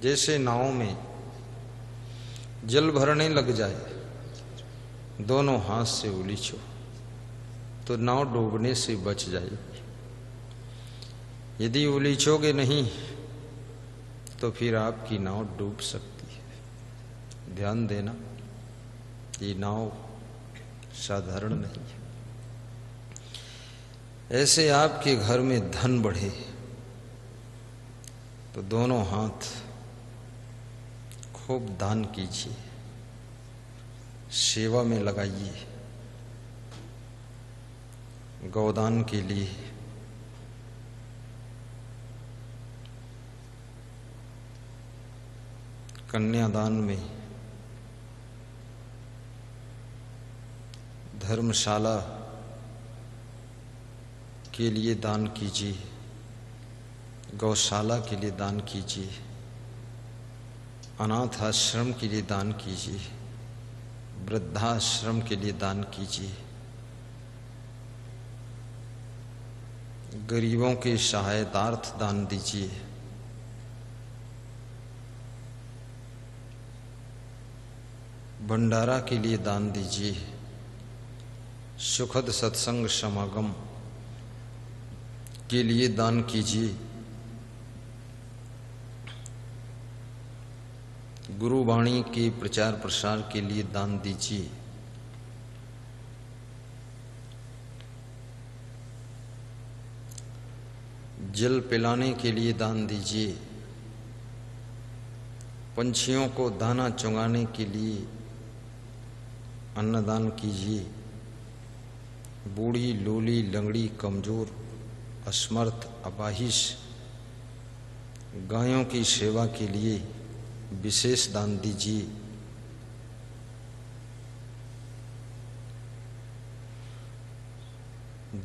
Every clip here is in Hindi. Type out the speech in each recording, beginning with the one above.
जैसे नाव में जल भरने लग जाए, दोनों हाथ से उलीचो तो नाव डूबने से बच जाएगी। यदि उलीचोगे नहीं तो फिर आपकी नाव डूब सकती है। ध्यान देना, ये नाव साधारण नहीं है। ऐसे आपके घर में धन बढ़े तो दोनों हाथ खूब दान कीजिए, सेवा में लगाइए, गौदान के लिए, कन्यादान में, धर्मशाला के लिए दान कीजिए, गौशाला के लिए दान कीजिए, अनाथ आश्रम के लिए दान कीजिए, वृद्धाश्रम के लिए दान कीजिए, गरीबों के सहायतार्थ दान दीजिए, भंडारा के लिए दान दीजिए, सुखद सत्संग समागम के लिए दान कीजिए, गुरुवाणी के प्रचार प्रसार के लिए दान दीजिए, जल पिलाने के लिए दान दीजिए, पंछियों को दाना चुगाने के लिए अन्नदान कीजिए, बूढ़ी लोली लंगड़ी कमजोर असमर्थ अपाहिज गायों की सेवा के लिए विशेष दान दीजिए।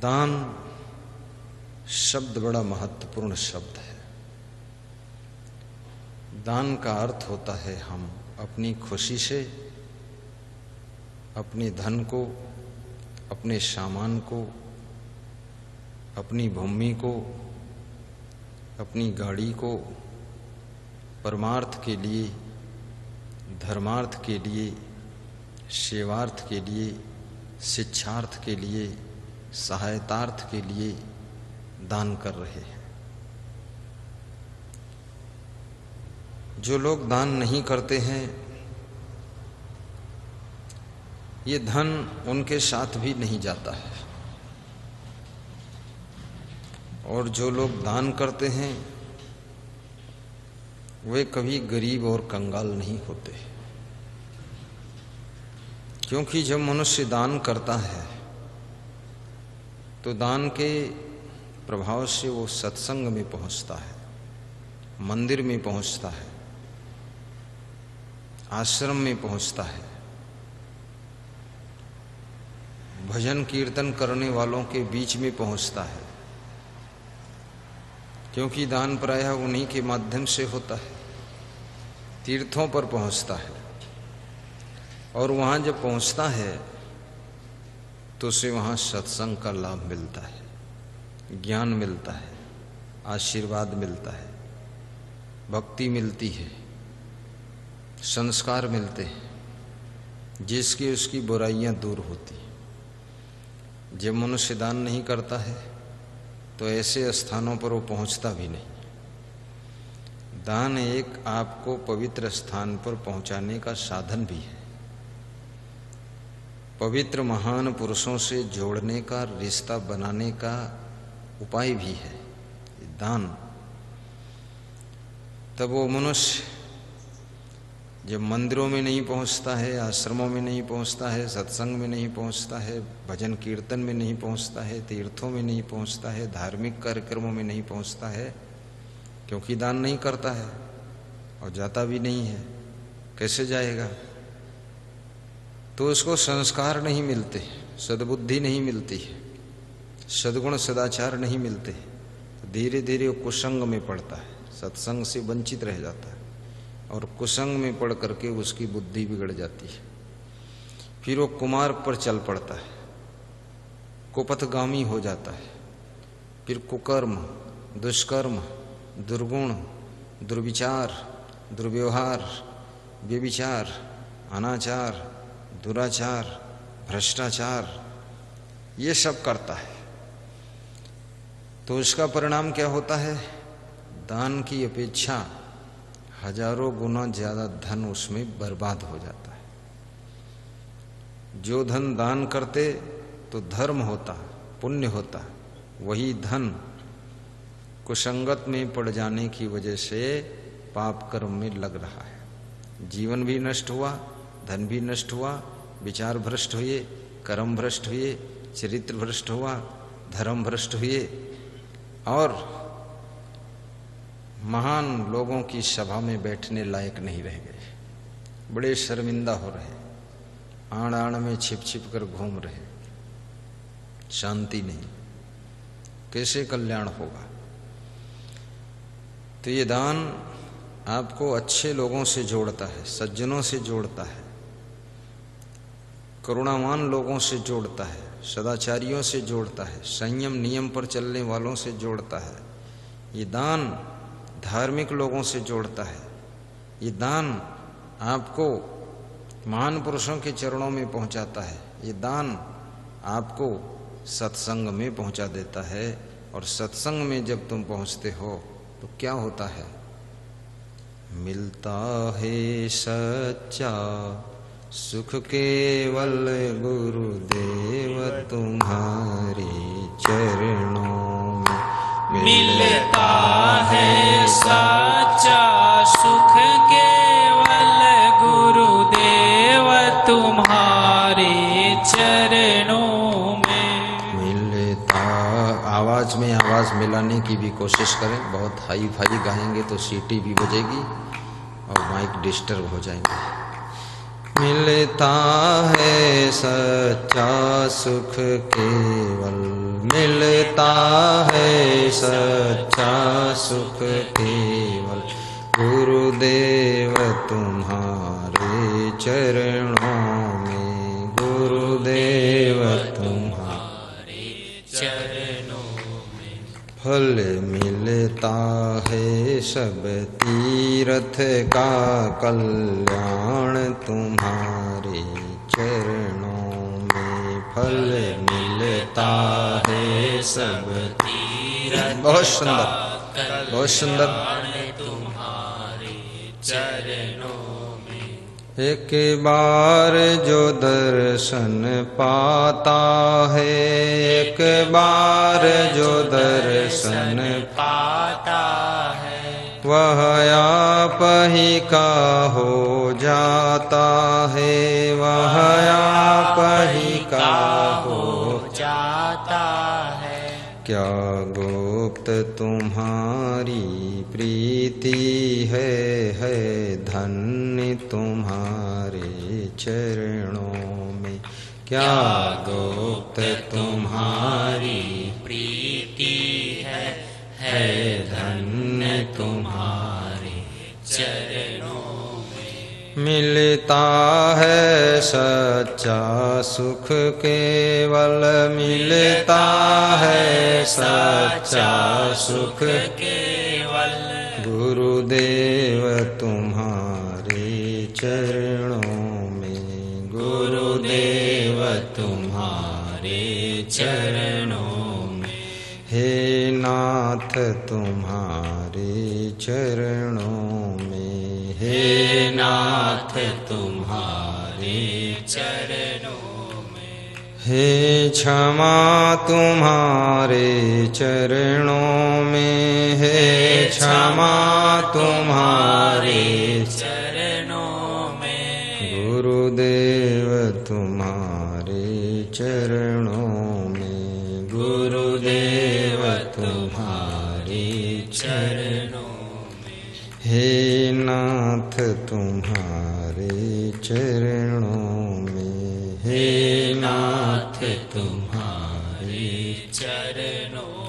दान शब्द बड़ा महत्वपूर्ण शब्द है। दान का अर्थ होता है हम अपनी खुशी से अपने धन को, अपने सामान को, अपनी भूमि को, अपनी गाड़ी को परमार्थ के लिए, धर्मार्थ के लिए, सेवार्थ के लिए, शिक्षार्थ के लिए, सहायतार्थ के लिए दान कर रहे हैं। जो लोग दान नहीं करते हैं, ये धन उनके साथ भी नहीं जाता है, और जो लोग दान करते हैं वे कभी गरीब और कंगाल नहीं होते। क्योंकि जब मनुष्य दान करता है तो दान के प्रभाव से वो सत्संग में पहुंचता है, मंदिर में पहुंचता है, आश्रम में पहुंचता है, भजन कीर्तन करने वालों के बीच में पहुंचता है। क्योंकि दान प्रायः उन्हीं के माध्यम से होता है। तीर्थों पर पहुंचता है, और वहां जब पहुंचता है तो उसे वहां सत्संग का लाभ मिलता है, ज्ञान मिलता है, आशीर्वाद मिलता है, भक्ति मिलती है, संस्कार मिलते हैं, जिसकी उसकी बुराइयां दूर होती हैं। जब मनुष्य दान नहीं करता है तो ऐसे स्थानों पर वो पहुंचता भी नहीं। दान एक आपको पवित्र स्थान पर पहुंचाने का साधन भी है, पवित्र महान पुरुषों से जोड़ने का, रिश्ता बनाने का उपाय भी है दान। तब वो मनुष्य जब मंदिरों में नहीं पहुंचता है, आश्रमों में नहीं पहुंचता है, सत्संग में नहीं पहुंचता है, भजन कीर्तन में नहीं पहुंचता है, तीर्थों में नहीं पहुंचता है, धार्मिक कार्यक्रमों में नहीं पहुंचता है, क्योंकि दान नहीं करता है और जाता भी नहीं है, कैसे जाएगा? तो उसको संस्कार नहीं मिलते, सद्बुद्धि नहीं मिलती है, सद्गुण सदाचार नहीं मिलते, तो धीरे धीरे वो कुसंग में पड़ता है, सत्संग से वंचित रह जाता है, और कुसंग में पड़ करके उसकी बुद्धि बिगड़ जाती है। फिर वो कुमार्ग पर चल पड़ता है, कुपथगामी हो जाता है, फिर कुकर्म, दुष्कर्म, दुर्गुण, दुर्विचार, दुर्व्यवहार, व्यभिचार, अनाचार, दुराचार, भ्रष्टाचार, ये सब करता है। तो इसका परिणाम क्या होता है? दान की अपेक्षा हजारों गुना ज्यादा धन उसमें बर्बाद हो जाता है। जो धन दान करते तो धर्म होता, पुण्य होता, वही धन कुसंगत में पड़ जाने की वजह से पाप कर्म में लग रहा है। जीवन भी नष्ट हुआ, धन भी नष्ट हुआ, विचार भ्रष्ट हुए, कर्म भ्रष्ट हुए, चरित्र भ्रष्ट हुआ, धर्म भ्रष्ट हुए, और महान लोगों की सभा में बैठने लायक नहीं रह गए। बड़े शर्मिंदा हो रहे, आड़ आड़ में छिप छिप कर घूम रहे, शांति नहीं। कैसे कल्याण होगा? तो ये दान आपको अच्छे लोगों से जोड़ता है, सज्जनों से जोड़ता है, करुणावान लोगों से जोड़ता है, सदाचारियों से जोड़ता है, संयम नियम पर चलने वालों से जोड़ता है। ये दान धार्मिक लोगों से जोड़ता है। ये दान आपको महान पुरुषों के चरणों में पहुंचाता है। ये दान आपको सत्संग में पहुंचा देता है। और सत्संग में जब तुम पहुंचते हो तो क्या होता है? मिलता है सच्चा सुख केवल गुरुदेव तुम्हारे चरणों में। मिलता है सच्चा सुख केवल गुरुदेव तुम्हारे चरणों में। मिलता, आवाज में आवाज मिलाने की भी कोशिश करें। बहुत हाई फाई गाएंगे तो सीटी भी बजेगी और माइक डिस्टर्ब हो जाएंगे। मिलता है सच्चा सुख केवल, मिलता है सच्चा सुख केवल गुरुदेव तुम्हारे चरणों में। गुरुदेव तुम्हारे चरणों में। फल मिलता है सब तीर्थ का, कल्याण तुम्हारे चरणों में। फल मिलता है सब तीर्थ। बहुत सुंदर, बहुत सुंदर। तुम्हारे चरणों में। एक बार जो दर्शन पाता है, एक बार जो दर्शन पाता है, वह आप ही का हो जाता है। वह आप ही का हो जाता है। क्या गुप्त तुम्हारी प्रीति है धन्य तुम्हारे चरणों में। क्या गुप्त तुम्हारी प्रीति है धन्य तुम्हारे चरणों में। मिलता है सच्चा सुख केवल, मिलता है सच्चा सुख केवल गुरुदेव तुम्हारे चरणों में। गुरुदेव तुम्हारे चरणों में। हे नाथ तुम्हारे चरणों में। हे नाथ तुम्हारे चरणों में। हे क्षमा तुम्हारे चरणों में। हे क्षमा तुम्हारे चरणों में। गुरुदेव तुम्हारे चरणों में। गुरुदेव तुम्हारे चरणों में। हे नाथ तुम्हारे चरणों में। हे नाथ तुम्हारे चरणों